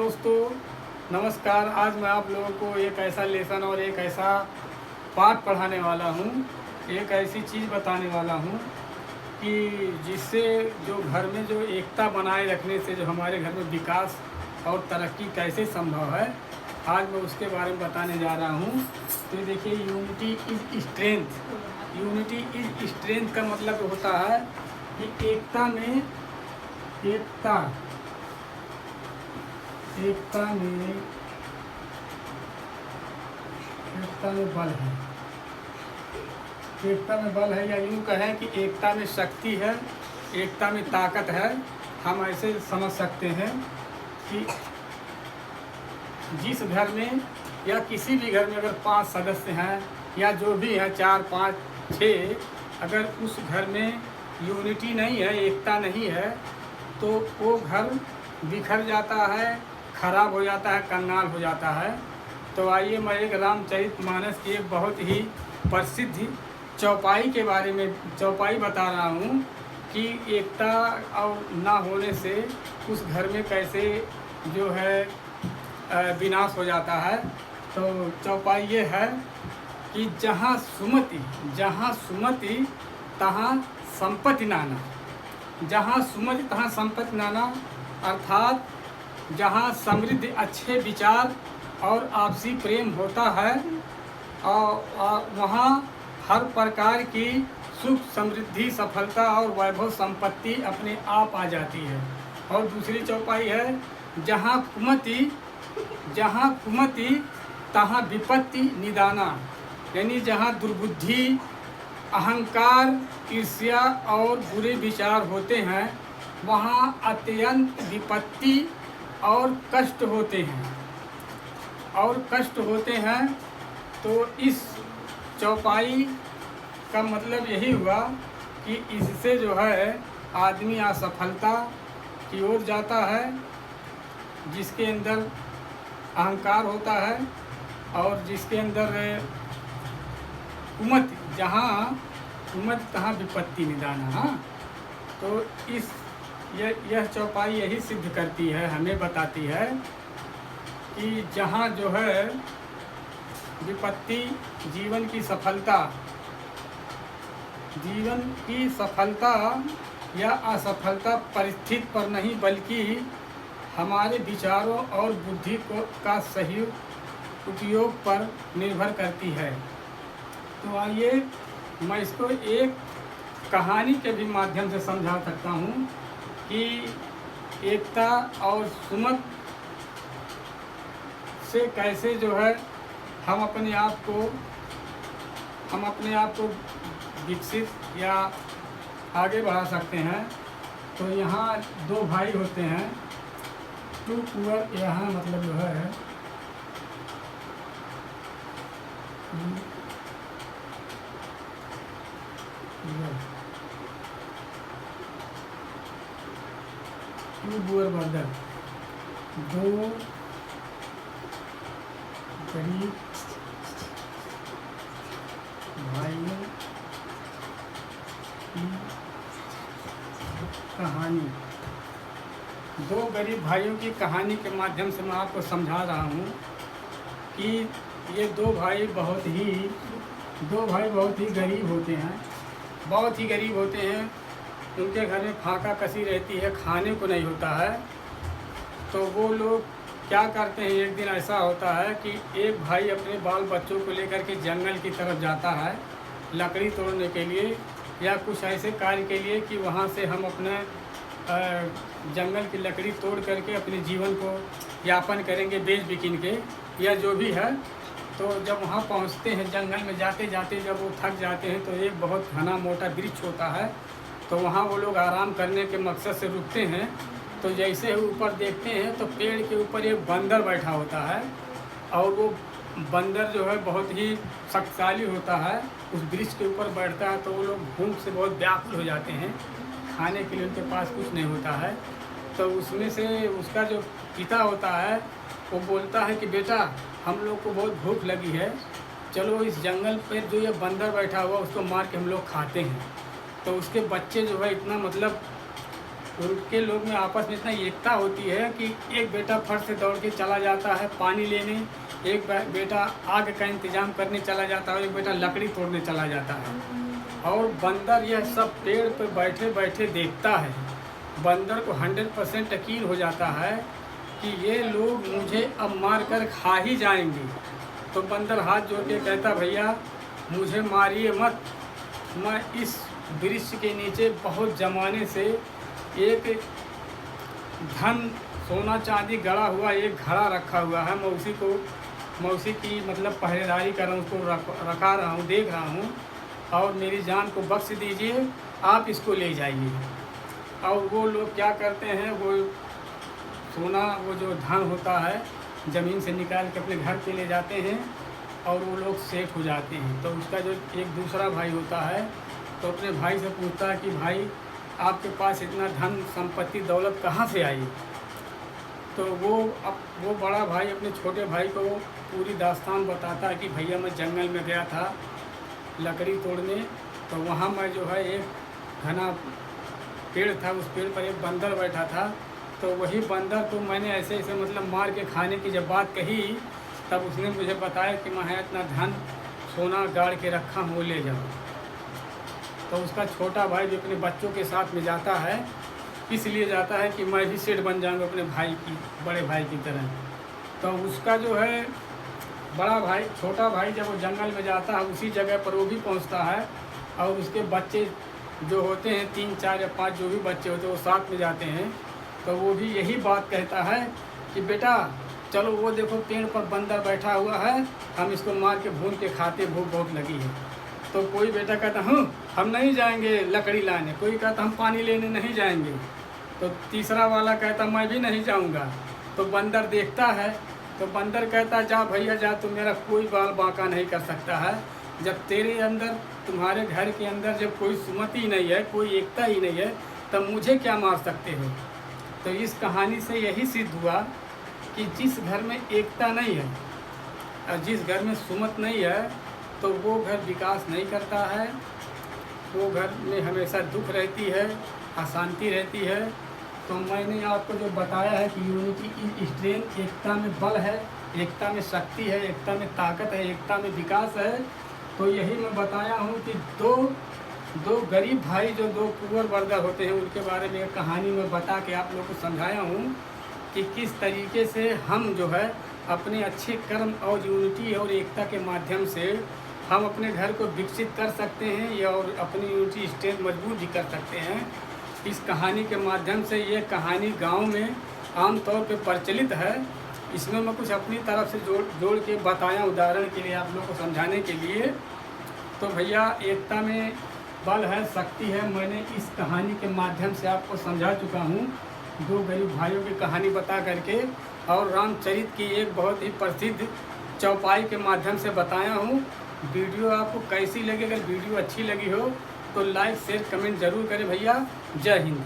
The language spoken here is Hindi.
दोस्तों, नमस्कार। आज मैं आप लोगों को एक ऐसा लेसन और एक ऐसा पाठ पढ़ाने वाला हूँ, एक ऐसी चीज़ बताने वाला हूँ कि जिससे जो घर में जो एकता बनाए रखने से जो हमारे घर में विकास और तरक्की कैसे संभव है, आज मैं उसके बारे में बताने जा रहा हूँ। तो देखिए, unity is strength. Unity is strength का मतलब होता है कि एकता में बल है। एकता में बल है, या यूँ कहें कि एकता में शक्ति है, एकता में ताकत है। हम ऐसे समझ सकते हैं कि जिस घर में या किसी भी घर में अगर 5 सदस्य हैं या जो भी हैं, 4, 5, 6, अगर उस घर में यूनिटी नहीं है, एकता नहीं है, तो वो घर बिखर जाता है, खराब हो जाता है, कंगाल हो जाता है। तो आइए, मैं एक रामचरितमानस की एक बहुत ही प्रसिद्ध चौपाई के बारे में चौपाई बता रहा हूँ कि एकता और ना होने से उस घर में कैसे जो है विनाश हो जाता है। तो चौपाई ये है कि जहाँ सुमति तहाँ संपत्ति नाना। जहाँ सुमति तहाँ संपत्ति नाना, अर्थात जहाँ समृद्धि, अच्छे विचार और आपसी प्रेम होता है और वहाँ हर प्रकार की सुख, समृद्धि, सफलता और वैभव संपत्ति अपने आप आ जाती है। और दूसरी चौपाई है, जहाँ कुमति तहाँ विपत्ति निदाना। यानी जहाँ दुर्बुद्धि, अहंकार, ईर्ष्या और बुरे विचार होते हैं, वहाँ अत्यंत विपत्ति और कष्ट होते हैं। तो इस चौपाई का मतलब यही हुआ कि इससे जो है आदमी असफलता की ओर जाता है, जिसके अंदर अहंकार होता है और जिसके अंदर कुमति, जहाँ कुमति तहाँ विपत्ति निदाना। हाँ, तो यह चौपाई यही सिद्ध करती है, हमें बताती है कि जहाँ जो है विपत्ति, जीवन की सफलता या असफलता परिस्थिति पर नहीं, बल्कि हमारे विचारों और बुद्धि का सही उपयोग पर निर्भर करती है। तो आइए, मैं इसको एक कहानी के भी माध्यम से समझा सकता हूँ कि एकता और सुमत से कैसे जो है हम अपने आप को विकसित या आगे बढ़ा सकते हैं। तो यहाँ 2 भाई होते हैं, 2 पुअर, यहाँ मतलब जो है ब्रदर, 2 गरीब भाइयों की कहानी। 2 गरीब भाइयों की कहानी के माध्यम से मैं आपको समझा रहा हूँ कि ये 2 भाई बहुत ही गरीब होते हैं। उनके घर में फाका कसी रहती है, खाने को नहीं होता है। तो वो लोग क्या करते हैं, एक दिन ऐसा होता है कि एक भाई अपने बाल बच्चों को लेकर के जंगल की तरफ जाता है लकड़ी तोड़ने के लिए या कुछ ऐसे कार्य के लिए कि वहाँ से हम अपने जंगल की लकड़ी तोड़ करके अपने जीवन को यापन करेंगे, बेच बिकिन के या जो भी है। तो जब वहाँ पहुँचते हैं, जंगल में जाते जाते जब वो थक जाते हैं, तो एक बहुत घना मोटा वृक्ष होता है। तो वहाँ वो लोग आराम करने के मकसद से रुकते हैं। तो जैसे ही ऊपर देखते हैं तो पेड़ के ऊपर एक बंदर बैठा होता है, और वो बंदर जो है बहुत ही शक्तिशाली होता है। उस वृक्ष के ऊपर बैठता है तो वो लोग भूख से बहुत व्याकुल हो जाते हैं, खाने के लिए उनके पास कुछ नहीं होता है। तो उसमें से उसका जो पिता होता है वो बोलता है कि बेटा, हम लोग को बहुत भूख लगी है, चलो इस जंगल पर जो ये बंदर बैठा हुआ उसको मार के हम लोग खाते हैं। तो उसके बच्चे जो है इतना मतलब उनके लोग में आपस में इतना एकता होती है कि एक बेटा फट से दौड़ के चला जाता है पानी लेने, एक बेटा आग का इंतजाम करने चला जाता है, एक बेटा लकड़ी तोड़ने चला जाता है। और बंदर यह सब पेड़ पर बैठे बैठे देखता है। बंदर को 100% यकीन हो जाता है कि ये लोग मुझे अब मार कर खा ही जाएंगे। तो बंदर हाथ जोड़ के कहता, भैया मुझे मारिए मत, मैं इस वृक्ष के नीचे बहुत ज़माने से एक धन सोना चांदी गड़ा हुआ एक घड़ा रखा हुआ है, मैं उसी की मतलब पहरेदारी कर रहा हूँ, उसको रखा रहा हूँ, देख रहा हूँ, और मेरी जान को बख्श दीजिए, आप इसको ले जाइए। और वो लोग क्या करते हैं, वो सोना, वो जो धन होता है ज़मीन से निकाल के अपने घर पे ले जाते हैं और वो लोग सेठ हो जाते हैं। तो उसका जो एक दूसरा भाई होता है तो अपने भाई से पूछता है कि भाई आपके पास इतना धन संपत्ति दौलत कहाँ से आई? तो वो बड़ा भाई अपने छोटे भाई को पूरी दास्तान बताता है कि भैया मैं जंगल में गया था लकड़ी तोड़ने, तो वहाँ मैं जो है एक घना पेड़ था, उस पेड़ पर एक बंदर बैठा था, तो वही बंदर को मैंने ऐसे ऐसे मतलब मार के खाने की जब बात कही तब उसने मुझे बताया कि मैं इतना धन सोना गाड़ के रखा हूँ, वो ले जाओ। तो उसका छोटा भाई भी अपने बच्चों के साथ में जाता है, इसलिए जाता है कि मैं भी सेठ बन जाऊँगा अपने भाई की, बड़े भाई की तरह। तो उसका जो है बड़ा भाई, छोटा भाई जब वो जंगल में जाता है उसी जगह पर वो भी पहुंचता है और उसके बच्चे जो होते हैं 3 4 या 5 जो भी बच्चे होते हैं वो साथ में जाते हैं। तो वो भी यही बात कहता है कि बेटा चलो वो देखो पेड़ पर बंदर बैठा हुआ है, हम इसको मार के भून के खाते, भूख बहुत लगी है। तो कोई बेटा कहता हम नहीं जाएंगे लकड़ी लाने, कोई कहता हम पानी लेने नहीं जाएंगे, तो तीसरा वाला कहता मैं भी नहीं जाऊंगा। तो बंदर देखता है, तो बंदर कहता जा भैया जा, तो मेरा कोई बाल बांका नहीं कर सकता है। जब तेरे अंदर, तुम्हारे घर के अंदर जब कोई सुमति ही नहीं है, कोई एकता ही नहीं है, तब मुझे क्या मार सकते हो? तो इस कहानी से यही सिद्ध हुआ कि जिस घर में एकता नहीं है और जिस घर में सुमत नहीं है तो वो घर विकास नहीं करता है, वो घर में हमेशा दुख रहती है, अशांति रहती है। तो मैंने आपको जो बताया है कि यूनिटी इन स्ट्रेंथ, एकता में बल है, एकता में शक्ति है, एकता में ताकत है, एकता में विकास है। तो यही मैं बताया हूँ कि दो गरीब भाई जो 2 पुअर ब्रदर होते हैं उनके बारे में एक कहानी में बता के आप लोगों को समझाया हूँ कि किस तरीके से हम जो है अपने अच्छे कर्म और यूनिटी और एकता के माध्यम से हम अपने घर को विकसित कर सकते हैं या और अपनी यूनिटी स्ट्रेंथ मजबूत भी कर सकते हैं। इस कहानी के माध्यम से ये कहानी गांव में आम तौर पे प्रचलित है। इसमें मैं कुछ अपनी तरफ से जोड़ के बताया उदाहरण के लिए आप लोगों को समझाने के लिए। तो भैया एकता में बल है, शक्ति है, मैंने इस कहानी के माध्यम से आपको समझा चुका हूँ। 2 गरीब भाइयों की कहानी बता करके और रामचरित की एक बहुत ही प्रसिद्ध चौपाई के माध्यम से बताया हूँ। वीडियो आपको कैसी लगी? अगर वीडियो अच्छी लगी हो तो लाइक शेयर कमेंट ज़रूर करें भैया। जय हिंद।